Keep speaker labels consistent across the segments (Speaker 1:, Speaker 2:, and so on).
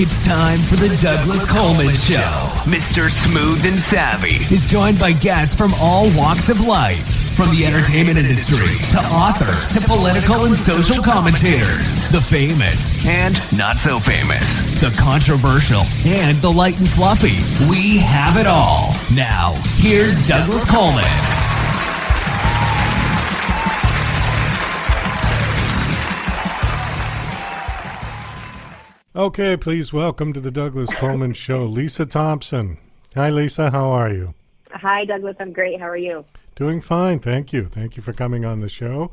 Speaker 1: It's time for the Douglas Coleman Show. Mr. Smooth and Savvy is joined by guests from all walks of life, from the entertainment industry to authors to political and social commentators, the famous and not so famous, the controversial and the light and fluffy. We have it all. Now, here's Douglas Coleman.
Speaker 2: Okay, please welcome to the Douglas Coleman Show, Lisa Thompson. Hi, Lisa. How are you?
Speaker 3: Hi, Douglas. I'm great. How are you?
Speaker 2: Doing fine. Thank you. Thank you for coming on the show.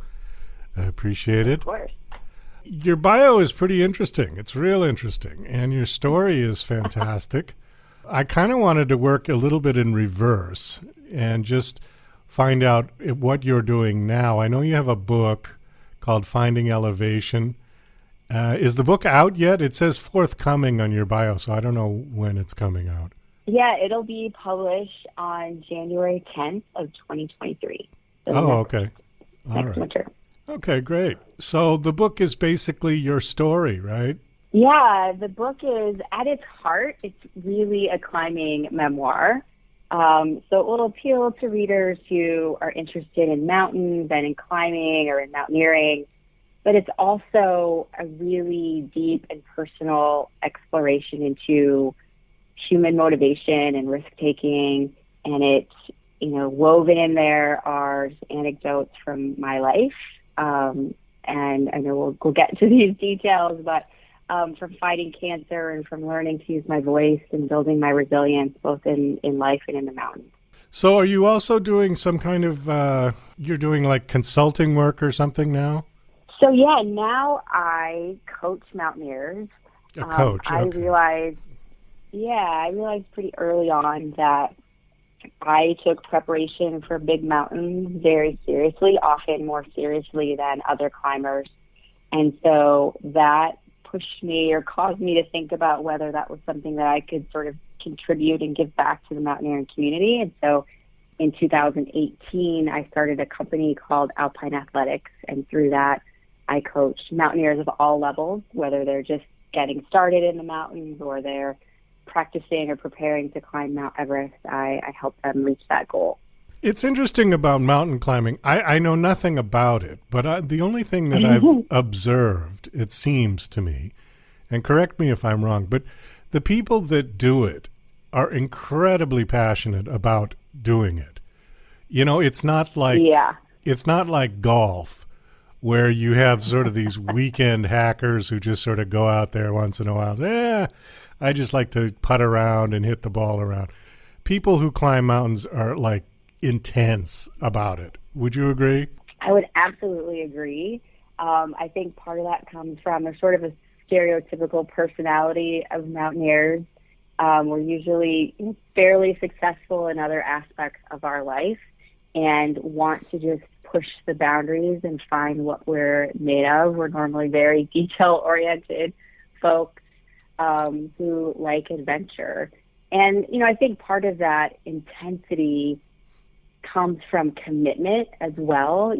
Speaker 2: I appreciate it.
Speaker 3: Of course.
Speaker 2: Your bio is pretty interesting. It's real interesting. And your story is fantastic. I kind of wanted to work a little bit in reverse and just find out what you're doing now. I know you have a book called Finding Elevation. Is the book out yet? It says forthcoming on your bio, so I don't know when it's coming out.
Speaker 3: Yeah, it'll be published on January 10th of 2023. So
Speaker 2: okay. All
Speaker 3: next
Speaker 2: right.
Speaker 3: winter.
Speaker 2: Okay, great. So the book is basically your story, right?
Speaker 3: Yeah, the book is, at its heart, it's really a climbing memoir. So it will appeal to readers who are interested in mountains and in climbing or in mountaineering. But it's also a really deep and personal exploration into human motivation and risk-taking. And it's, woven in there are anecdotes from my life. And I know we'll get to these details, but from fighting cancer and from learning to use my voice and building my resilience, both in life and in the mountains.
Speaker 2: So are you also doing some kind of, you're doing like consulting work or something now?
Speaker 3: So, yeah, now I coach mountaineers.
Speaker 2: A coach,
Speaker 3: I
Speaker 2: okay.
Speaker 3: realized pretty early on that I took preparation for big mountains very seriously, often more seriously than other climbers. And so that pushed me or caused me to think about whether that was something that I could sort of contribute and give back to the mountaineering community. And so in 2018, I started a company called Alpine Athletics, and through that, I coach mountaineers of all levels, whether they're just getting started in the mountains or they're practicing or preparing to climb Mount Everest. I help them reach that goal.
Speaker 2: It's interesting about mountain climbing. I know nothing about it, but the only thing that I've observed, it seems to me, and correct me if I'm wrong, but the people that do it are incredibly passionate about doing it. It's not like golf, where you have sort of these weekend hackers who just sort of go out there once in a while. I just like to putt around and hit the ball around. People who climb mountains are like intense about it. Would you agree?
Speaker 3: I would absolutely agree. I think part of that comes from a sort of a stereotypical personality of mountaineers. We're usually fairly successful in other aspects of our life and want to just push the boundaries and find what we're made of. We're normally very detail-oriented folks who like adventure. And, I think part of that intensity comes from commitment as well.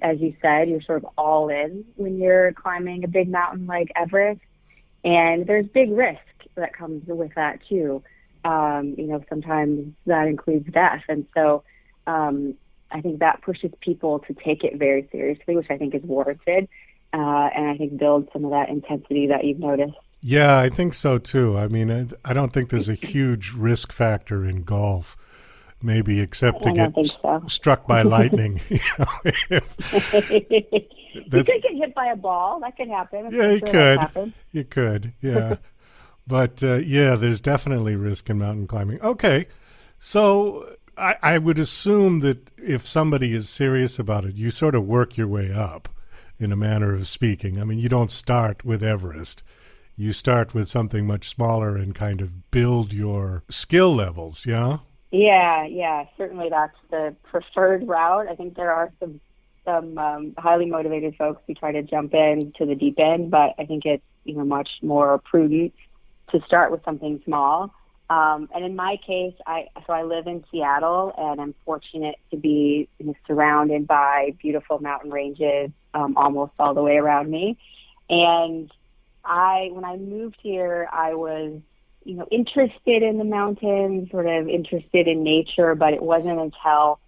Speaker 3: As you said, you're sort of all in when you're climbing a big mountain like Everest. And there's big risk that comes with that too. Sometimes that includes death. And so I think that pushes people to take it very seriously, which I think is warranted, and I think builds some of that intensity that you've noticed.
Speaker 2: Yeah, I think so too. I mean, I don't think there's a huge risk factor in golf, maybe except to get struck by lightning.
Speaker 3: You could get hit by a ball. That could happen.
Speaker 2: Yeah, you could. You could, yeah. But, there's definitely risk in mountain climbing. Okay, so I would assume that if somebody is serious about it, you sort of work your way up, in a manner of speaking. I mean, you don't start with Everest. You start with something much smaller and kind of build your skill levels, yeah?
Speaker 3: Yeah, certainly that's the preferred route. I think there are some highly motivated folks who try to jump in to the deep end, but I think it's much more prudent to start with something small. And in my case, I live in Seattle, and I'm fortunate to be surrounded by beautiful mountain ranges almost all the way around me. And when I moved here, I was, interested in the mountains, sort of interested in nature, but it wasn't until,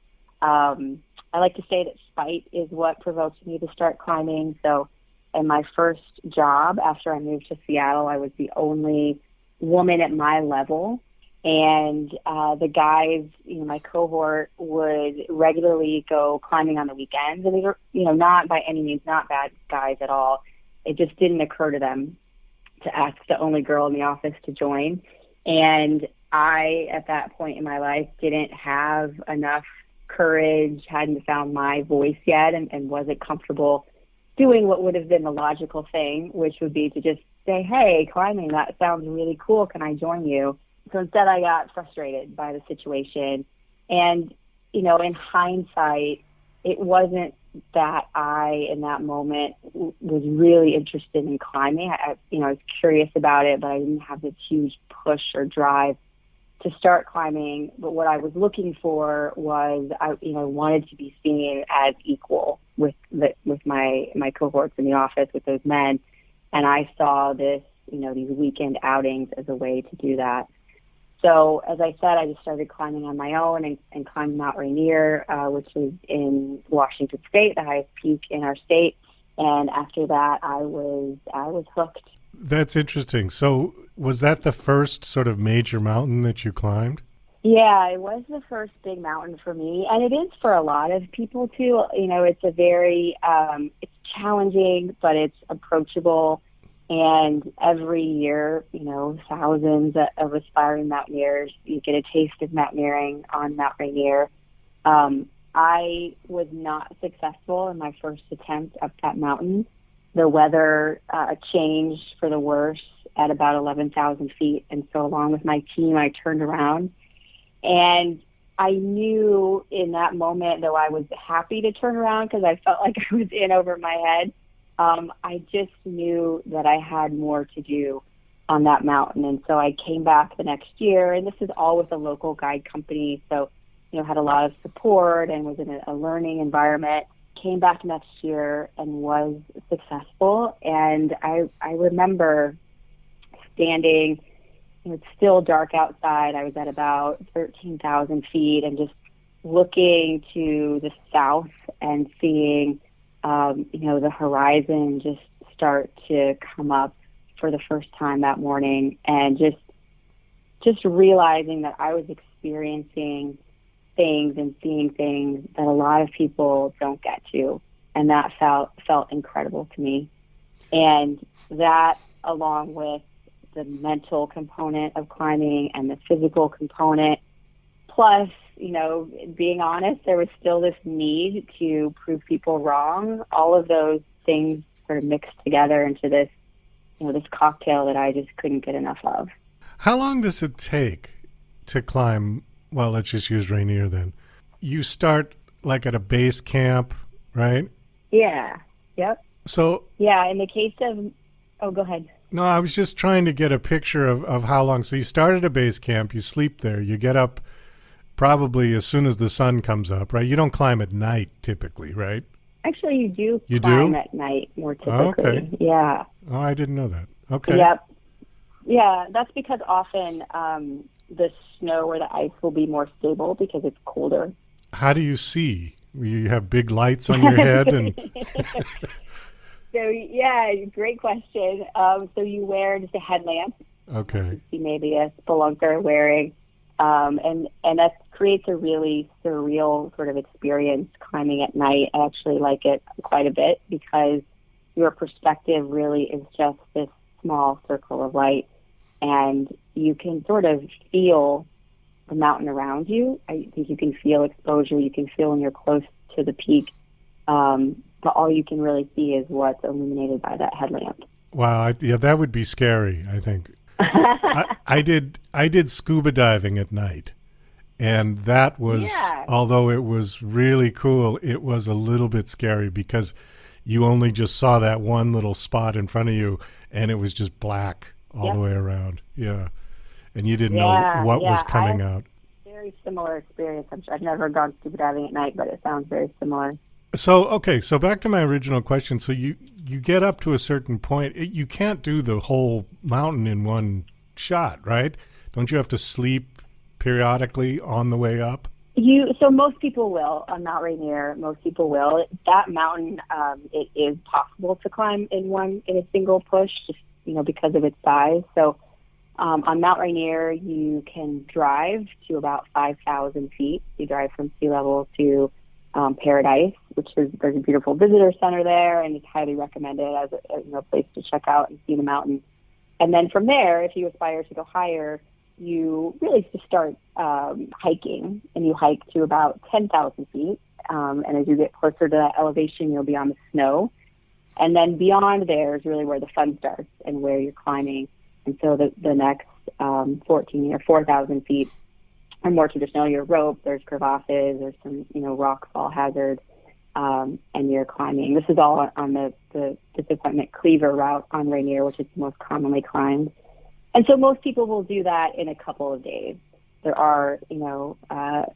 Speaker 3: I like to say that spite is what provoked me to start climbing. So in my first job after I moved to Seattle, I was the only woman at my level. And the guys, my cohort would regularly go climbing on the weekends. And they were, not by any means, not bad guys at all. It just didn't occur to them to ask the only girl in the office to join. And I, at that point in my life, didn't have enough courage, hadn't found my voice yet, and wasn't comfortable doing what would have been the logical thing, which would be to just say, hey, climbing, that sounds really cool. Can I join you? So instead I got frustrated by the situation. And, in hindsight, it wasn't that I, in that moment, was really interested in climbing. I was curious about it, but I didn't have this huge push or drive to start climbing. But what I was looking for was, I wanted to be seen as equal with my cohorts in the office, with those men. And I saw this, these weekend outings as a way to do that. So as I said, I just started climbing on my own and climbed Mount Rainier, which is in Washington State, the highest peak in our state. And after that, I was hooked.
Speaker 2: That's interesting. So was that the first sort of major mountain that you climbed?
Speaker 3: Yeah, it was the first big mountain for me. And it is for a lot of people too. It's a very, it's challenging, but it's approachable. And every year, thousands of aspiring mountaineers, you get a taste of mountaineering on Mount Rainier. I was not successful in my first attempt up that mountain. The weather changed for the worse at about 11,000 feet. And so along with my team, I turned around. And I knew in that moment, though I was happy to turn around because I felt like I was in over my head, I just knew that I had more to do on that mountain. And so I came back the next year, and this is all with a local guide company. So, had a lot of support and was in a learning environment. Came back next year and was successful. And I remember standing, it's still dark outside. I was at about 13,000 feet and just looking to the south and seeing the horizon just start to come up for the first time that morning, and just realizing that I was experiencing things and seeing things that a lot of people don't get to. And that felt incredible to me. And that, along with the mental component of climbing and the physical component, plus, being honest, there was still this need to prove people wrong. All of those things sort of mixed together into this, this cocktail that I just couldn't get enough of.
Speaker 2: How long does it take to climb? Well, let's just use Rainier then. You start like at a base camp, right?
Speaker 3: Yeah. Yep.
Speaker 2: So.
Speaker 3: Yeah. In the case of, go ahead.
Speaker 2: No, I was just trying to get a picture of how long. So you start at a base camp, you sleep there, you get up probably as soon as the sun comes up, right? You don't climb at night typically, right?
Speaker 3: Actually, you do
Speaker 2: you
Speaker 3: climb
Speaker 2: do?
Speaker 3: At night more typically.
Speaker 2: Oh, okay.
Speaker 3: Yeah.
Speaker 2: Oh, I didn't know that. Okay.
Speaker 3: Yep. Yeah, that's because often the snow or the ice will be more stable because it's colder.
Speaker 2: How do you see? You have big lights on your head and...
Speaker 3: So, yeah, great question. So you wear just a headlamp.
Speaker 2: Okay.
Speaker 3: You see maybe a spelunker wearing, and that creates a really surreal sort of experience climbing at night. I actually like it quite a bit because your perspective really is just this small circle of light, and you can sort of feel the mountain around you. I think you can feel exposure. You can feel when you're close to the peak. But all you can really see is what's illuminated by that headlamp.
Speaker 2: Wow, that would be scary, I think. I did scuba diving at night, and that was, although it was really cool, it was a little bit scary because you only just saw that one little spot in front of you, and it was just black all the way around. Yeah, and you didn't know what was coming out.
Speaker 3: Very similar experience. I've never gone scuba diving at night, but it sounds very similar.
Speaker 2: So back to my original question. So you get up to a certain point. You can't do the whole mountain in one shot, right? Don't you have to sleep periodically on the way up?
Speaker 3: So most people will on Mount Rainier. Most people will. That mountain, it is possible to climb in a single push, just because of its size. So on Mount Rainier, you can drive to about 5,000 feet. You drive from sea level to Paradise, there's a beautiful visitor center there, and it's highly recommended as a place to check out and see the mountain. And then from there, if you aspire to go higher, you really just start hiking, and you hike to about 10,000 feet. And as you get closer to that elevation, you'll be on the snow. And then beyond there is really where the fun starts and where you're climbing. And so the next 4,000 feet are more traditional. Your rope, there's crevasses, there's some, rock fall hazards, and you're climbing. This is all on the disappointment cleaver route on Rainier, which is the most commonly climbed. And so most people will do that in a couple of days. There are,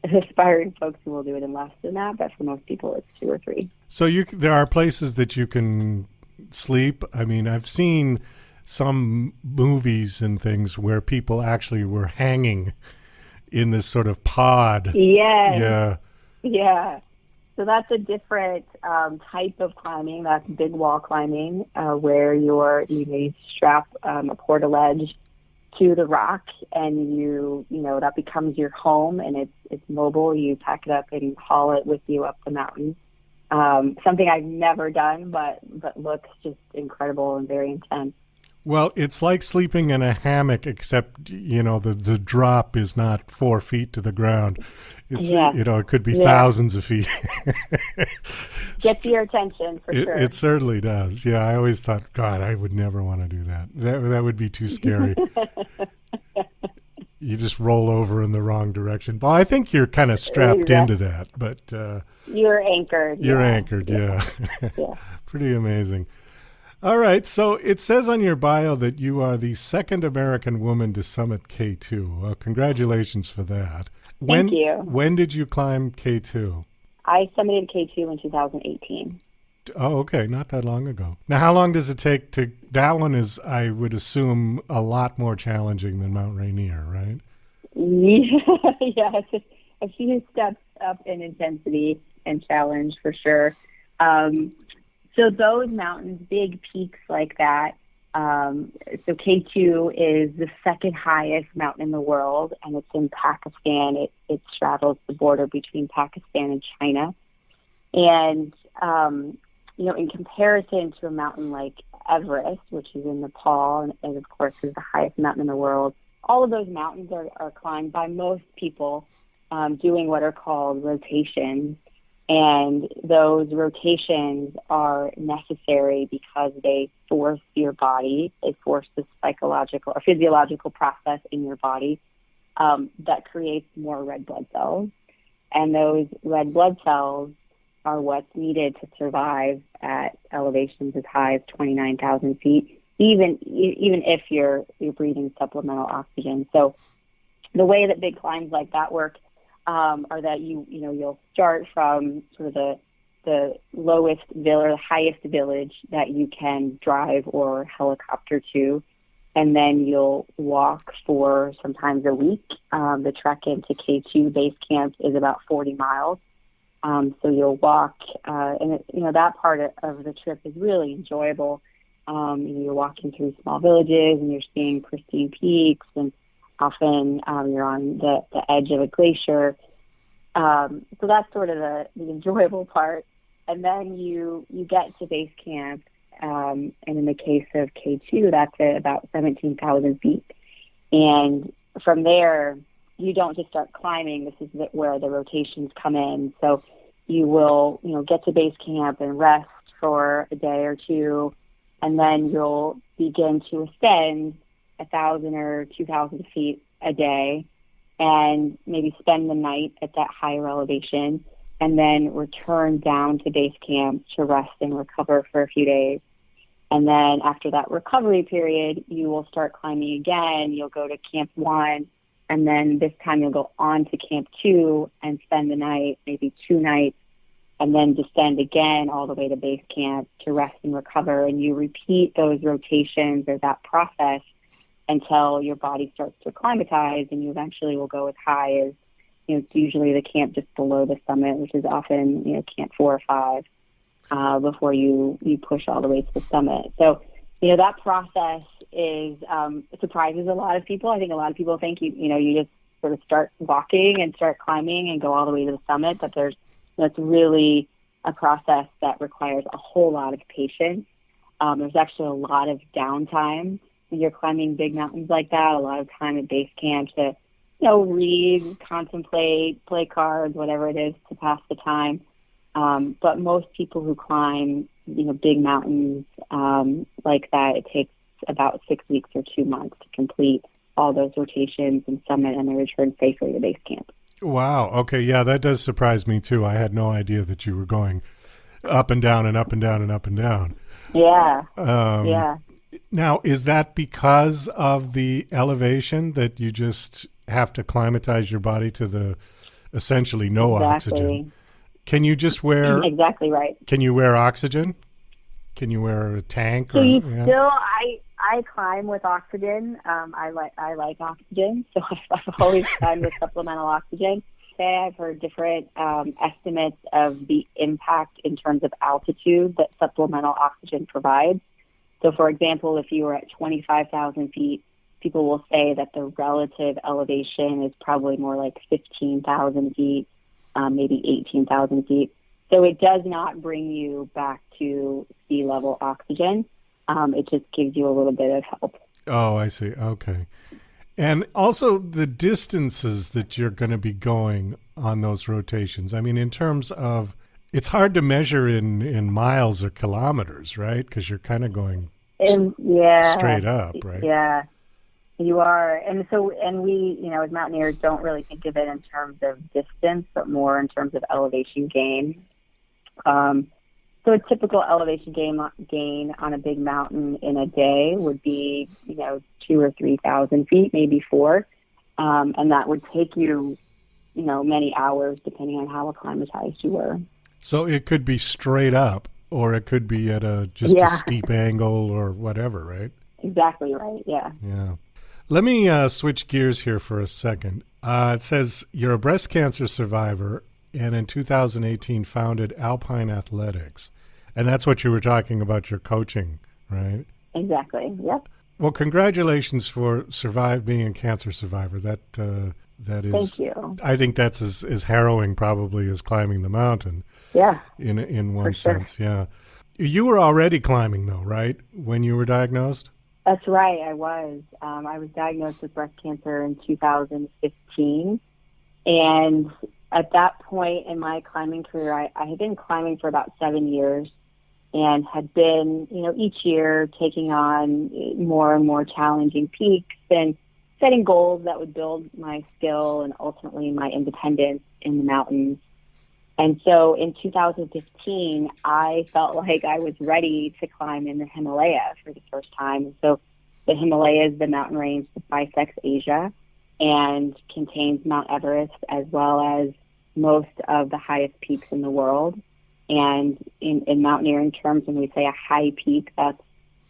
Speaker 3: aspiring folks who will do it in less than that, but for most people, it's 2 or 3.
Speaker 2: So there are places that you can sleep. I mean, I've seen some movies and things where people actually were hanging in this sort of pod.
Speaker 3: Yes. Yeah. So that's a different type of climbing. That's big wall climbing, where you may strap a portaledge to the rock, and that becomes your home, and it's mobile. You pack it up and haul it with you up the mountain. Something I've never done, but looks just incredible and very intense.
Speaker 2: Well, it's like sleeping in a hammock, except, the drop is not 4 feet to the ground. It's, it could be thousands of feet.
Speaker 3: Gets your attention, for sure.
Speaker 2: It certainly does. Yeah, I always thought, God, I would never want to do that. That would be too scary. You just roll over in the wrong direction. Well, I think you're kind of strapped into that, but...
Speaker 3: you're anchored.
Speaker 2: You're anchored, yeah. Pretty amazing. All right, so it says on your bio that you are the second American woman to summit K2. Well, congratulations for that.
Speaker 3: Thank you.
Speaker 2: When did you climb K2?
Speaker 3: I summited K2 in 2018.
Speaker 2: Oh, okay, not that long ago. Now, how long does it take to... That one is, I would assume, a lot more challenging than Mount Rainier, right?
Speaker 3: Yeah, it's a few steps up in intensity and challenge, for sure. So those mountains, big peaks like that, so K2 is the second highest mountain in the world, and it's in Pakistan. It straddles the border between Pakistan and China. And, in comparison to a mountain like Everest, which is in Nepal, and of course is the highest mountain in the world, all of those mountains are climbed by most people doing what are called rotations. And those rotations are necessary because they force your body, they force the psychological or physiological process in your body that creates more red blood cells. And those red blood cells are what's needed to survive at elevations as high as 29,000 feet, even if you're breathing supplemental oxygen. So the way that big climbs like that work are that you'll start from sort of the lowest village or the highest village that you can drive or helicopter to, and then you'll walk for sometimes a week. The trek into K2 base camp is about 40 miles. So you'll walk, and that part of the trip is really enjoyable. You're walking through small villages, and you're seeing pristine peaks, and often you're on the edge of a glacier. So that's sort of the enjoyable part. And then you get to base camp, and in the case of K2, that's at about 17,000 feet. And from there, you don't just start climbing. This is where the rotations come in. So you will, get to base camp and rest for a day or two, and then you'll begin to ascend 1,000 or 2,000 feet a day, and maybe spend the night at that higher elevation, and then return down to base camp to rest and recover for a few days. And then after that recovery period, you will start climbing again. You'll go to Camp 1, and then this time you'll go on to Camp 2 and spend the night, maybe 2 nights, and then descend again all the way to base camp to rest and recover. And you repeat those rotations or that process until your body starts to acclimatize, and you eventually will go as high as, it's usually the camp just below the summit, which is often, camp 4 or 5, before you push all the way to the summit. So, that process is, surprises a lot of people. I think a lot of people think you just sort of start walking and start climbing and go all the way to the summit, but it's really a process that requires a whole lot of patience. There's actually a lot of downtime when you're climbing big mountains like that, a lot of time at base camp to, read, contemplate, play cards, whatever it is to pass the time. But most people who climb, big mountains like that, it takes about 6 weeks or 2 months to complete all those rotations and summit and then return safely to base camp.
Speaker 2: Wow. Okay. Yeah, that does surprise me too. I had no idea that you were going up and down and up and down and up and down.
Speaker 3: Yeah.
Speaker 2: Yeah. Now, is that because of the elevation that you just have to acclimatize your body to the essentially no oxygen? Can you just wear
Speaker 3: exactly right? Can
Speaker 2: you wear oxygen? Can you wear a tank?
Speaker 3: So I climb with oxygen. I like oxygen, so I've always climbed with supplemental oxygen. I've heard different estimates of the impact in terms of altitude that supplemental oxygen provides. So, for example, if you were at 25,000 feet, people will say that the relative elevation is probably more like 15,000 feet, maybe 18,000 feet. So it does not bring you back to sea level oxygen. It just gives you a little bit of help.
Speaker 2: Oh, I see. Okay. And also the distances that you're going to be going on those rotations. I mean, in terms of, it's hard to measure in miles or kilometers, right? Because you're kind of going straight up, right?
Speaker 3: Yeah, you are. And we, as mountaineers, don't really think of it in terms of distance, but more in terms of elevation gain. So a typical elevation gain on a big mountain in a day would be, 2,000 or 3,000 feet, maybe 4. And that would take you, many hours depending on how acclimatized you were.
Speaker 2: So it could be straight up, or it could be at a steep angle or whatever, right?
Speaker 3: Exactly right, yeah.
Speaker 2: Yeah. Let me switch gears here for a second. It says you're a breast cancer survivor and in 2018 founded Alpine Athletics. And that's what you were talking about, your coaching, right?
Speaker 3: Exactly, yep.
Speaker 2: Well, congratulations for being a cancer survivor. That is.
Speaker 3: Thank you.
Speaker 2: I think that's as harrowing probably as climbing the mountain.
Speaker 3: Yeah.
Speaker 2: In one sense, yeah. You were already climbing though, right? When you were diagnosed?
Speaker 3: That's right. I was. I was diagnosed with breast cancer in 2015, and at that point in my climbing career, I had been climbing for about 7 years and had been, each year taking on more and more challenging peaks and setting goals that would build my skill and ultimately my independence in the mountains. And so in 2015, I felt like I was ready to climb in the Himalaya for the first time. And so the Himalaya is the mountain range that bisects Asia and contains Mount Everest as well as most of the highest peaks in the world. And in mountaineering terms, when we say a high peak, that's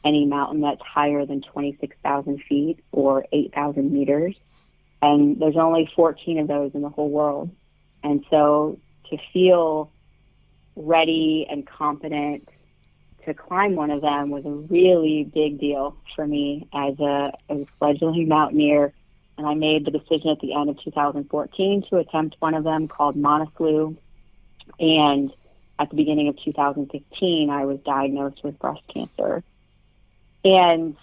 Speaker 3: any mountain that's higher than 26,000 feet or 8,000 meters. And there's only 14 of those in the whole world. And so to feel ready and competent to climb one of them was a really big deal for me as a fledgling mountaineer. And I made the decision at the end of 2014 to attempt one of them called Monaslu. And at the beginning of 2015, I was diagnosed with breast cancer. And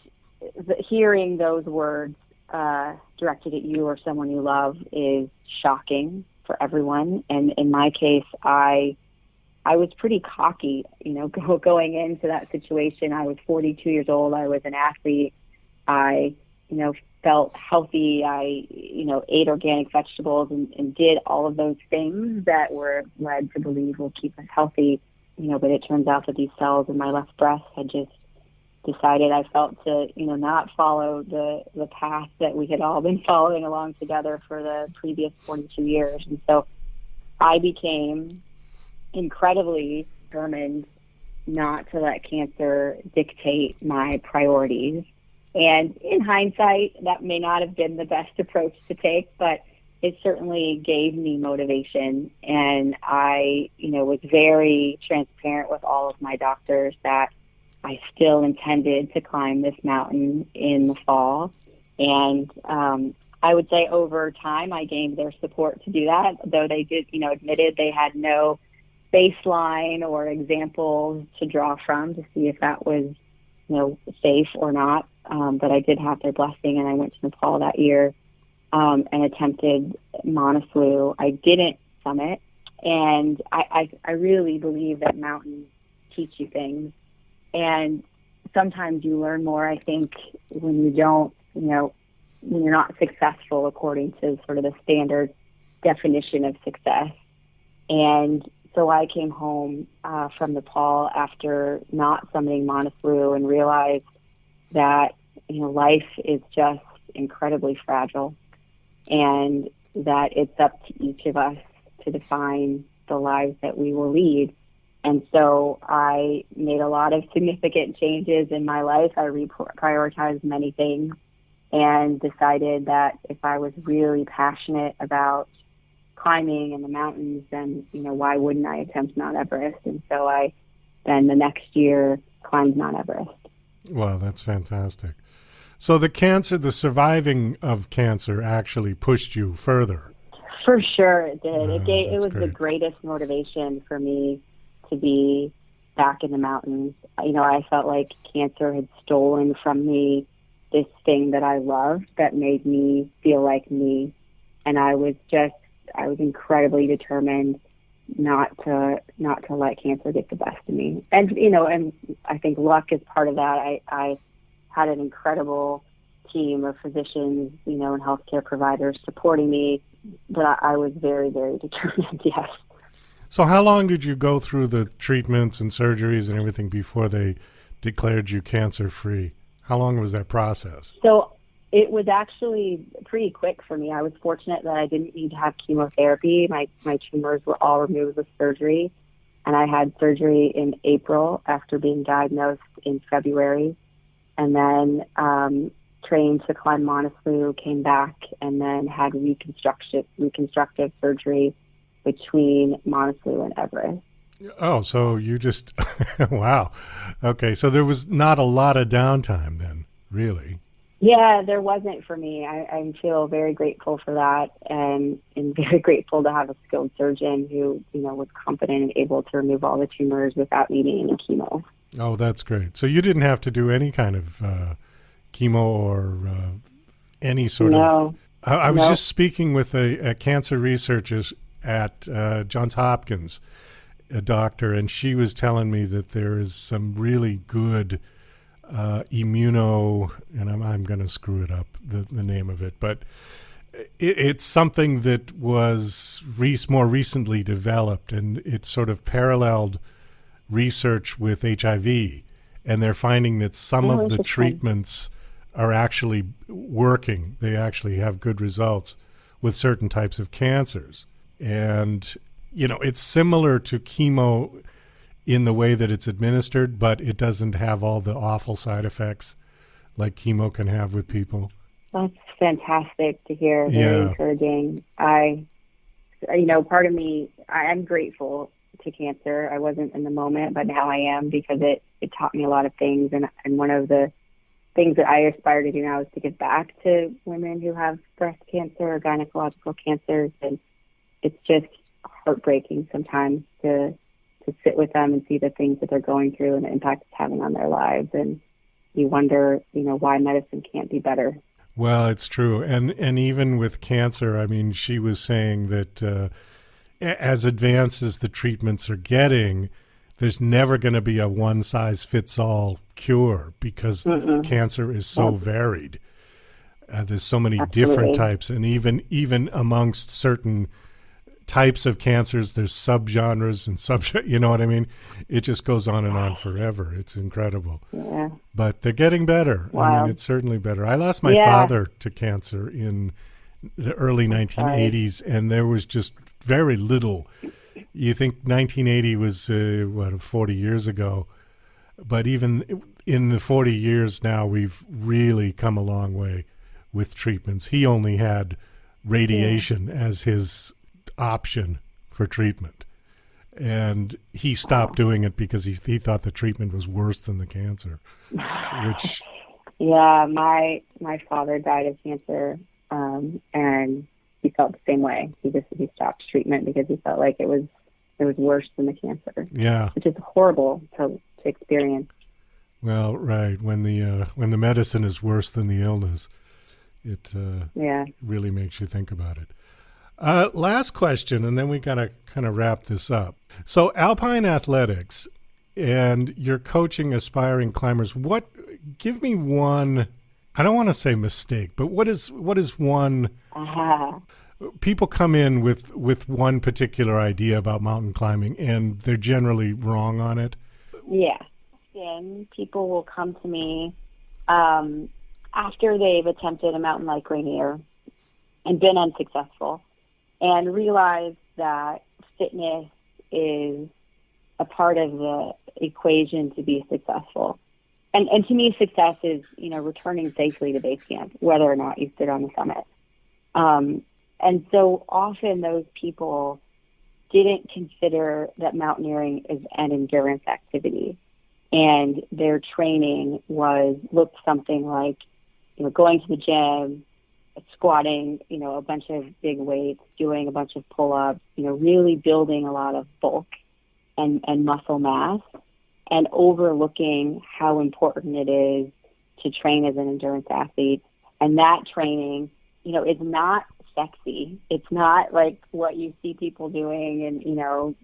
Speaker 3: hearing those words directed at you or someone you love is shocking for everyone. And in my case, I was pretty cocky, going into that situation. I was 42 years old. I was an athlete. I, felt healthy. I, ate organic vegetables and did all of those things that were led to believe will keep us healthy. But it turns out that these cells in my left breast had just decided I felt to, not follow the path that we had all been following along together for the previous 42 years. And so I became incredibly determined not to let cancer dictate my priorities. And in hindsight, that may not have been the best approach to take, but it certainly gave me motivation. And I, was very transparent with all of my doctors that I still intended to climb this mountain in the fall. And I would say over time, I gained their support to do that, though they did, admitted they had no baseline or examples to draw from to see if that was, safe or not. But I did have their blessing, and I went to Nepal that year and attempted Manaslu. I didn't summit, and I really believe that mountains teach you things. And sometimes you learn more, I think, when you don't, when you're not successful according to sort of the standard definition of success. And so I came home from Nepal after not summiting Manaslu and realized that, life is just incredibly fragile, and that it's up to each of us to define the lives that we will lead. And so I made a lot of significant changes in my life. I reprioritized many things and decided that if I was really passionate about climbing in the mountains, then, why wouldn't I attempt Mount Everest? And so I then the next year climbed Mount Everest.
Speaker 2: Wow, that's fantastic. So the surviving of cancer actually pushed you further.
Speaker 3: For sure it did.
Speaker 2: Oh,
Speaker 3: It was
Speaker 2: great.
Speaker 3: the greatest motivation for me to be back in the mountains. I felt like cancer had stolen from me this thing that I loved that made me feel like me. And I was incredibly determined not to let cancer get the best of me. And, and I think luck is part of that. I had an incredible team of physicians, and healthcare providers supporting me, but I was very, very determined, yes.
Speaker 2: So how long did you go through the treatments and surgeries and everything before they declared you cancer-free? How long was that process?
Speaker 3: So it was actually pretty quick for me. I was fortunate that I didn't need to have chemotherapy. My tumors were all removed with surgery, and I had surgery in April after being diagnosed in February, and then trained to climb Manaslu, came back, and then had reconstructive surgery between Manaslu and Everest.
Speaker 2: Oh, so you just, wow. Okay, so there was not a lot of downtime then, really.
Speaker 3: Yeah, there wasn't for me. I feel very grateful for that, and very grateful to have a skilled surgeon who, was competent and able to remove all the tumors without needing any chemo.
Speaker 2: Oh, that's great. So you didn't have to do any kind of chemo or any sort of... I was just speaking with a cancer researcher at Johns Hopkins, a doctor, and she was telling me that there is some really good immuno, and I'm going to screw it up, the name of it, but it's something that was more recently developed, and it sort of paralleled research with HIV, and they're finding that some of the treatments are actually working. They actually have good results with certain types of cancers. And, it's similar to chemo in the way that it's administered, but it doesn't have all the awful side effects like chemo can have with people.
Speaker 3: That's fantastic to hear. Very encouraging. Part of me, I'm grateful to cancer. I wasn't in the moment, but now I am, because it taught me a lot of things. And one of the things that I aspire to do now is to give back to women who have breast cancer or gynecological cancers. And it's just heartbreaking sometimes to sit with them and see the things that they're going through and the impact it's having on their lives. And you wonder, why medicine can't be better.
Speaker 2: Well, it's true. And even with cancer, I mean, she was saying that as advanced as the treatments are getting, there's never going to be a one-size-fits-all cure, because cancer is so varied. There's so many different types, and even amongst certain types of cancers, there's subgenres and you know what I mean? It just goes on and on forever. It's incredible. Yeah. But they're getting better. Wow. I mean, it's certainly better. I lost my father to cancer in the early 1980s, and there was just very little you think 1980 was, 40 years ago. But even in the 40 years now, we've really come a long way with treatments. He only had radiation as his option for treatment. And he stopped doing it because he thought the treatment was worse than the cancer, which...
Speaker 3: Yeah, my father died of cancer, and he felt the same way. He stopped treatment because he felt like it was worse than the cancer.
Speaker 2: Yeah,
Speaker 3: which is horrible to experience.
Speaker 2: Well, right, when the medicine is worse than the illness, it really makes you think about it. Last question, and then we gotta kind of wrap this up. So, Alpine Athletics, and you're coaching aspiring climbers. Give me one. I don't want to say mistake, but what is one? People come in with one particular idea about mountain climbing, and they're generally wrong on it.
Speaker 3: Yeah, and people will come to me after they've attempted a mountain like Rainier and been unsuccessful, and realize that fitness is a part of the equation to be successful. And to me, success is, returning safely to base camp, whether or not you sit on the summit. And so often those people didn't consider that mountaineering is an endurance activity. And their training looked something like, going to the gym, squatting, a bunch of big weights, doing a bunch of pull-ups, really building a lot of bulk and muscle mass, and overlooking how important it is to train as an endurance athlete. And that training, is not sexy. It's not like what you see people doing and,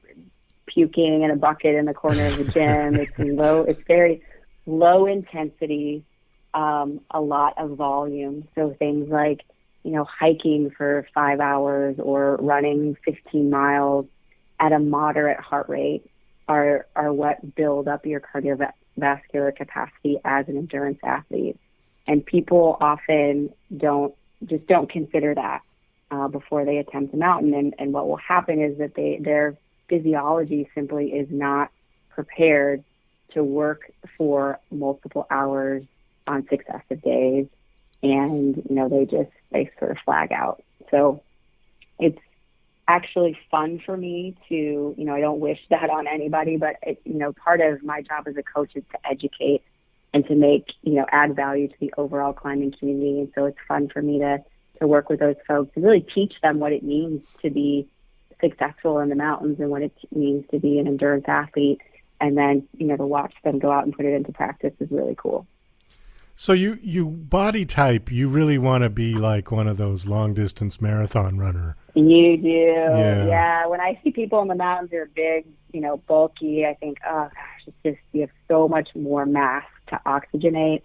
Speaker 3: puking in a bucket in the corner of the gym. It's very low intensity, a lot of volume. So things like, hiking for 5 hours or running 15 miles at a moderate heart rate are what build up your cardiovascular capacity as an endurance athlete. And people often don't consider that before they attempt a mountain. And what will happen is that their physiology simply is not prepared to work for multiple hours on successive days. And, they sort of flag out. So it's actually fun for me to, I don't wish that on anybody, but part of my job as a coach is to educate and to make, add value to the overall climbing community. And so it's fun for me to work with those folks and really teach them what it means to be successful in the mountains and what it means to be an endurance athlete. And then, to watch them go out and put it into practice is really cool.
Speaker 2: So you body type, you really want to be like one of those long distance marathon runner.
Speaker 3: You do. Yeah. When I see people in the mountains who are big, bulky, I think, oh gosh, it's just, you have so much more mass to oxygenate,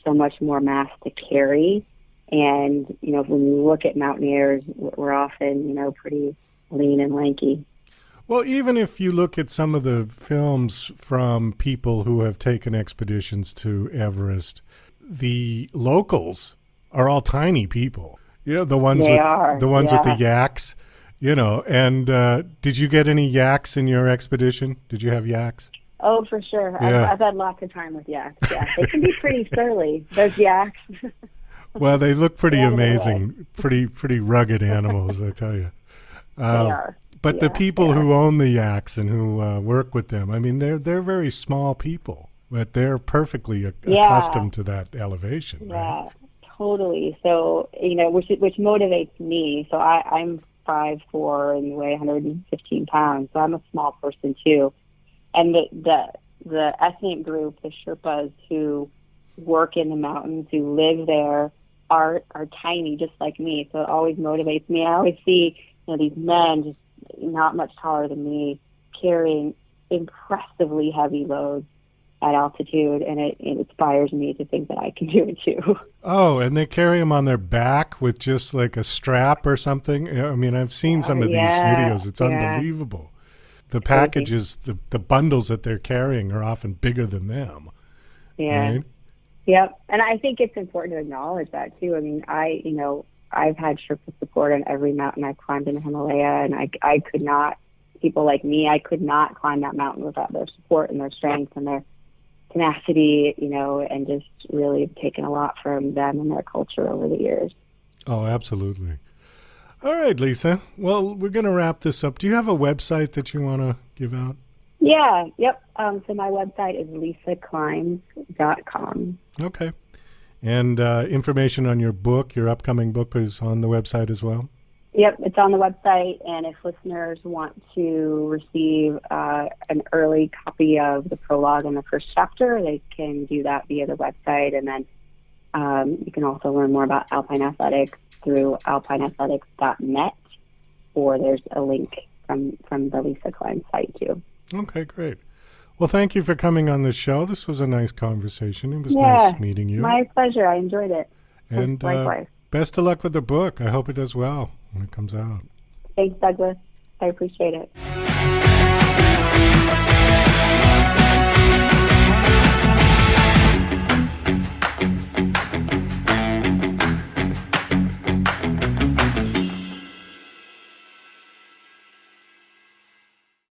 Speaker 3: so much more mass to carry. And, when you look at mountaineers, we're often, pretty lean and lanky.
Speaker 2: Well, even if you look at some of the films from people who have taken expeditions to Everest, the locals are all tiny people. The ones with the yaks, and did you get any yaks in your expedition? Did you have yaks?
Speaker 3: Oh, for sure.
Speaker 2: Yeah.
Speaker 3: I've had lots of time with yaks. Yeah, they can be pretty surly, those yaks.
Speaker 2: Well, they look pretty amazing, pretty rugged animals, I tell you.
Speaker 3: They are.
Speaker 2: But the people who own the yaks and who work with them, I mean, they're very small people, but they're perfectly accustomed to that elevation.
Speaker 3: Yeah,
Speaker 2: right?
Speaker 3: Totally. So, which motivates me. So I'm 5'4" and weigh 115 pounds. So I'm a small person too. And the ethnic group, the Sherpas who work in the mountains, who live there, are tiny, just like me. So it always motivates me. I always see, these men just not much taller than me carrying impressively heavy loads at altitude, and it inspires me to think that I can do it too. Oh,
Speaker 2: and they carry them on their back with just like a strap or something. I mean, I've seen some of these videos. It's unbelievable. The packages, the bundles that they're carrying are often bigger than them.
Speaker 3: Yeah.
Speaker 2: Right?
Speaker 3: Yep. And I think it's important to acknowledge that too. I mean, I've had Sherpa support on every mountain I've climbed in the Himalaya, and I could not people like me. I could not climb that mountain without their support and their strength and their tenacity, and just really taken a lot from them and their culture over the years.
Speaker 2: Oh, absolutely. All right, Lisa. Well, we're going to wrap this up. Do you have a website that you want to give out?
Speaker 3: Yeah, yep. So my website is lisaclimbs.com.
Speaker 2: Okay. And information on your book, your upcoming book, is on the website as well?
Speaker 3: Yep, it's on the website, and if listeners want to receive an early copy of the prologue and the first chapter, they can do that via the website, and then you can also learn more about Alpine Athletics through alpineathletics.net, or there's a link from the Lisa Klein site, too.
Speaker 2: Okay, great. Well, thank you for coming on the show. This was a nice conversation. It was nice meeting you.
Speaker 3: My pleasure. I enjoyed it.
Speaker 2: And
Speaker 3: likewise.
Speaker 2: Best of luck with the book. I hope it does well when it comes out.
Speaker 3: Thanks, Douglas. I appreciate it.